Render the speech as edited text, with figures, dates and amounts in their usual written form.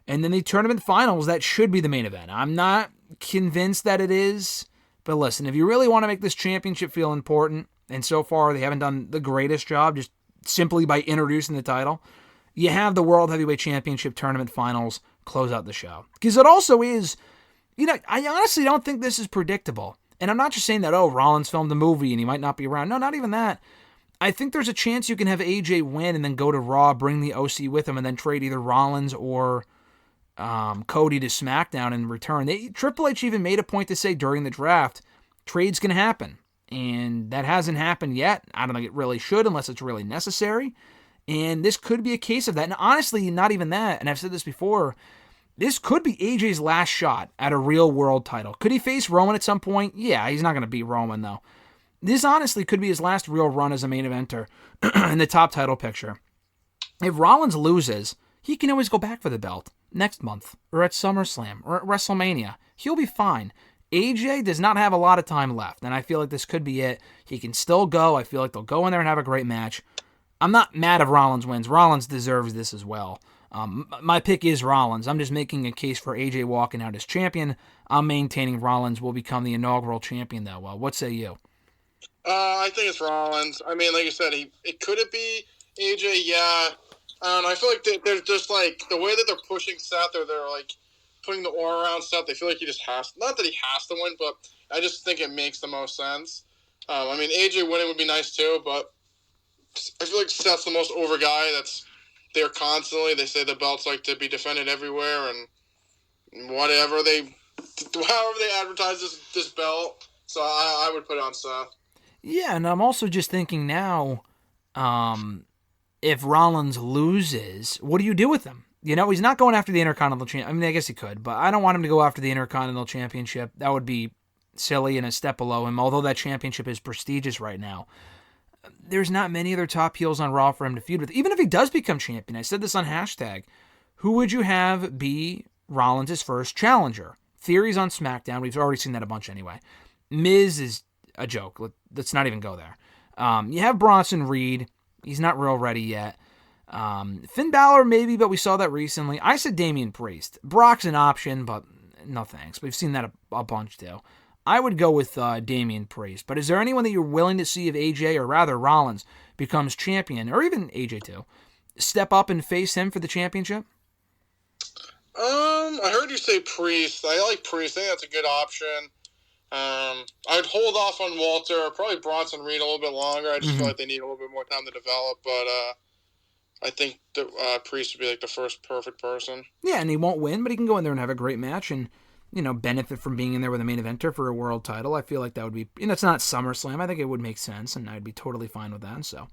And then the tournament finals, that should be the main event. I'm not convinced that it is. But listen, if you really want to make this championship feel important, and so far they haven't done the greatest job just simply by introducing the title, you have the World Heavyweight Championship tournament finals close out the show. Because it also is, I honestly don't think this is predictable. And I'm not just saying that, Rollins filmed a movie and he might not be around. No, not even that. I think there's a chance you can have AJ win and then go to Raw, bring the OC with him, and then trade either Rollins or Cody to SmackDown in return. Triple H even made a point to say during the draft, trades can happen. And that hasn't happened yet. I don't think it really should unless it's really necessary. And this could be a case of that. And honestly, not even that. And I've said this before. This could be AJ's last shot at a real world title. Could he face Roman at some point? Yeah, he's not going to beat Roman, though. This honestly could be his last real run as a main eventer in the top title picture. If Rollins loses, he can always go back for the belt next month, or at SummerSlam, or at WrestleMania. He'll be fine. AJ does not have a lot of time left, and I feel like this could be it. He can still go. I feel like they'll go in there and have a great match. I'm not mad if Rollins wins. Rollins deserves this as well. My pick is Rollins. I'm just making a case for AJ walking out as champion. I'm maintaining Rollins will become the inaugural champion, though. Well, what say you? I think it's Rollins. I mean, like you said, could it be AJ? Yeah. I feel like they're just like the way that they're pushing Seth, or they're like putting the aura around Seth. They feel like he just has, not that he has to win, but I just think it makes the most sense. I mean, AJ winning would be nice too, but I feel like Seth's the most over guy. That's there constantly. They say the belts like to be defended everywhere, and however they advertise this belt. So I would put it on Seth. Yeah, and I'm also just thinking now, if Rollins loses, what do you do with him? He's not going after the Intercontinental Championship. I mean, I guess he could, but I don't want him to go after the Intercontinental Championship. That would be silly and a step below him, although that championship is prestigious right now. There's not many other top heels on Raw for him to feud with. Even if he does become champion, I said this on hashtag, who would you have be Rollins' first challenger? Theories on SmackDown. We've already seen that a bunch anyway. Miz is a joke. Let's not even go there. You have Bronson Reed. He's not real ready yet. Finn Balor maybe, but we saw that recently. I said Damian Priest. Brock's an option, but no thanks. We've seen that a bunch too. I would go with Damian Priest. But is there anyone that you're willing to see if AJ, or rather Rollins, becomes champion, or even AJ too, step up and face him for the championship? I heard you say Priest. I like Priest. I think that's a good option. I'd hold off on Walter, probably Bronson Reed a little bit longer. I just feel like they need a little bit more time to develop, but I think that Priest would be like the first perfect person. Yeah, and he won't win, but he can go in there and have a great match and, benefit from being in there with a main eventer for a world title. I feel like that would be, it's not SummerSlam. I think it would make sense, and I'd be totally fine with that. So